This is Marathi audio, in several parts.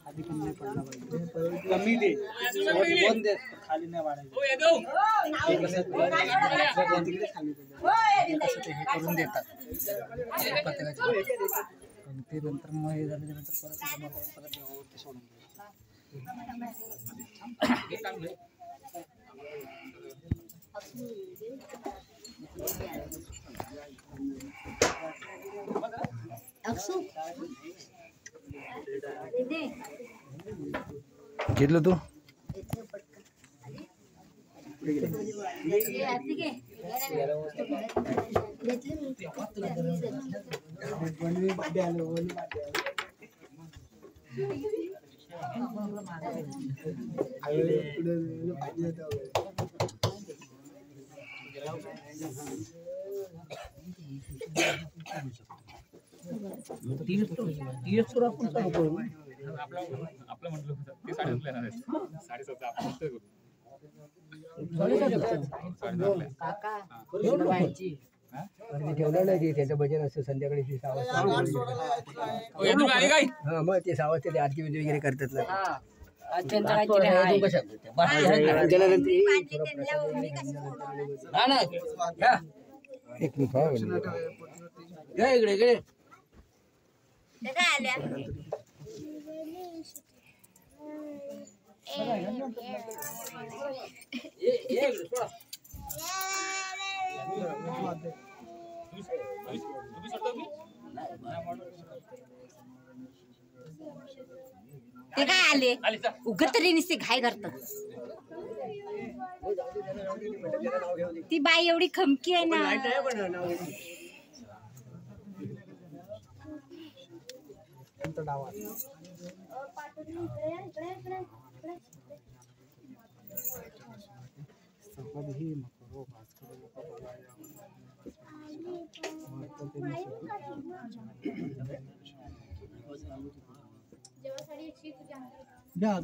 खाली पण नाही पडला पाहिजे, कमी दे बंद दे, खाली नाही वाढायचं हे करून देतात ते नंतर मग हे झाल्यानंतर परत ते सोडून घेतलं तू आपलं म्हटलं होतं ते 7.5 येणार आहेत 7.5 आपण करू ठेवलं नाही त्याचं भजन असतं संध्याकाळी 6 वाजता मग ते 6 वाजता ते आरती वगैरे करतात ना एक इकडे इकडे ते काय आले उगत तरी नुसते घाई करतात ती बाई एवढी खमकी आहे ना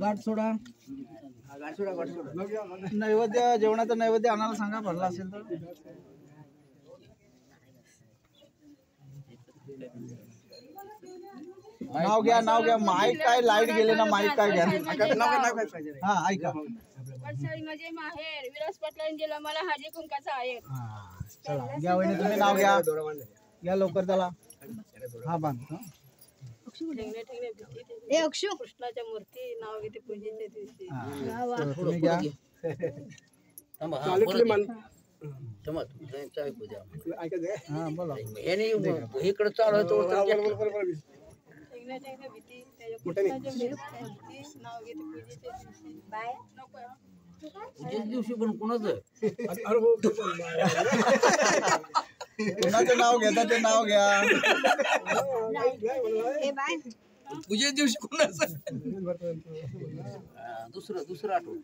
गाठ सोडा नैवेद्य जेवणाचं नैवेद्य आणायला सांगा भरला असेल तर नाव घ्या माईक काय लाईट गेले ना माईक काय घ्या हा ऐका माझे माहेर विलास पाटलांजीला मला हाजी कुंकाचा आहे चला घ्या वहिनी तुम्ही नाव घ्या लवकर त्याला हा बांध कृष्णाच्या मूर्ती नाव घेते पूजेच्या दिवशी तुम्ही घ्या हा बोला इकडे चालू दिवशी पण कोणाचं कोणाचं नाव घेता ते नाव घ्या पूजेच्या दिवशी कोणाचं दुसरं आठवण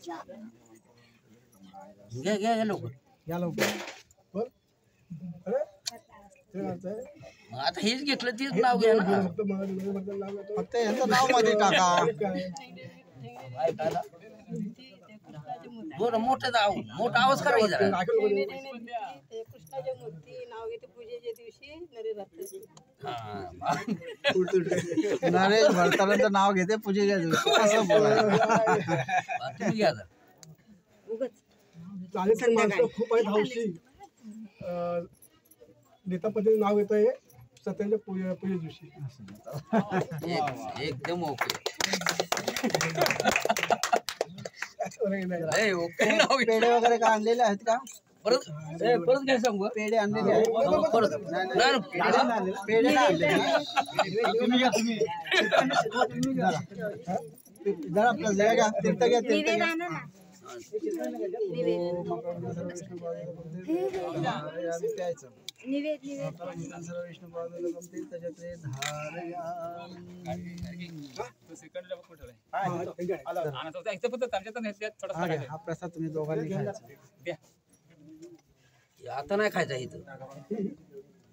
घ्या लवकर आता हेच घेतलं तेच नाव घ्या ना फक्त यांचं नाव मध्ये टाका मोठा आवाज करायचा कृष्णाच्या मूर्ती नाव घेते पूजेच्या दिवशी नरेश भरतानाचं नाव घेते पूजेच्या दिवशी असं बोलायचं खूप आहेत हौशी नेता पद्धतीने नाव येत आहे सत्याच्या पूजे दिवशी एकदम ओके पेढे वगैरे का आणलेले आहेत का परत काय सांगू पेढे आणलेले आहेत पेढे जरा आपलं घ्या तीर्थ घ्या प्यायचं हा प्रसाद तुम्ही दोघांनी खायचा आता नाही खायचा इथं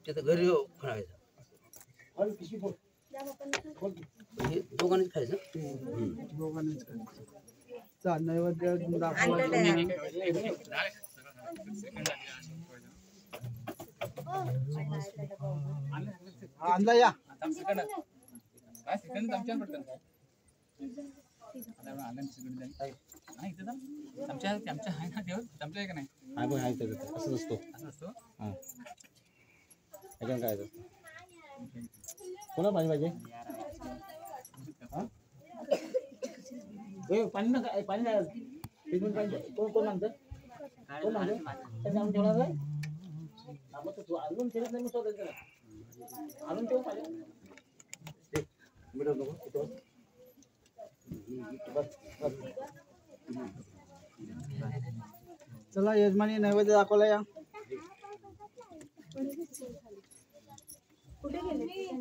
तिथं घरी खायचा दोघांनीच खायचं दोघांनीच खायचं नैवेद्य दाखवायचं आणला या काय सेकंड आमच्या पडतं आता आनंद सेकंड नाही इथं आमच्या आमच्या आहे ना देव आमच्या आहे का नाही हा बघ आहे त्याचं असंच असतो असं असतो हां याच्यानं काय असतं कोणा पाणी पाहिजे पाणी ना पाणी नाही पाणी कोण आणतं कोण आणतं जाऊन ठेवणार आहे तू अजून फिरत नाही मी स्वतः अजून ठेवू पाहिजे मिळत नको चला यजमानी नैवेद्य दाखवला या.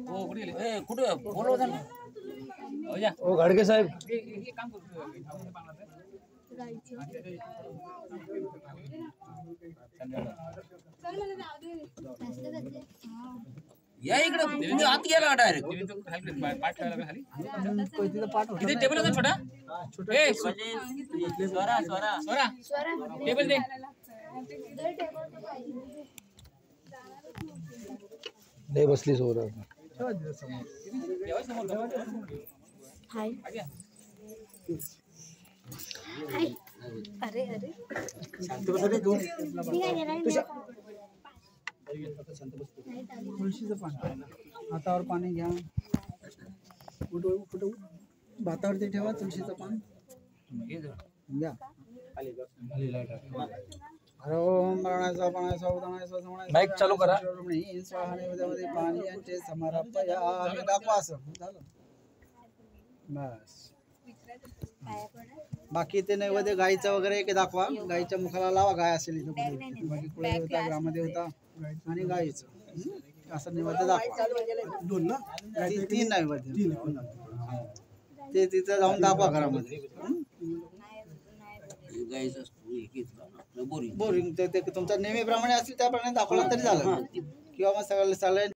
हो कुठे गेले ए कुठे बोलव झालं हो या ओ घाडगे साहेब हे काम करतो या इकडे तुम्ही आत गेला डायरेक्ट पाठ ठेवायला खाली तिथं पाठ होतं इथे ना. टेबल होता छोटा ए स्वरा स्वरा स्वरा टेबल दे नाही बसली सोबत ठेवा तिथं समोर. देवा समोर हाय आग्या हाय अरे अरे तुळशीचं पान हातावर पाणी घ्या. कुठं भातावरती ठेवा तुळशीचं पान घ्या. ओम प्राणायाम प्राणायाम उदानायाम समानायाम माईक चालू करा. स्वाहा नैवेद्यामध्ये पाणी यांचे समर्पयामि. दाखवा असं झालं बस. बाकी ते नैवेद्य गाईचं वगैरे एक दाखवा. गाईच्या मुखाला लावा. गाय असेल इथं कुठे. बाकी कुळदेवता ग्रामदेवता आणि गाईचं असं नैवेद्य दाखवा. दोन ना तीन नैवेद्य ते तिथं जाऊन दाखवा घरामध्ये. गायचं असतो एक घेतला बोरिंग बोरिंग ते तुमच्या नेहमीप्रमाणे असेल त्याप्रमाणे दाखवला तरी झालं किंवा मग सगळं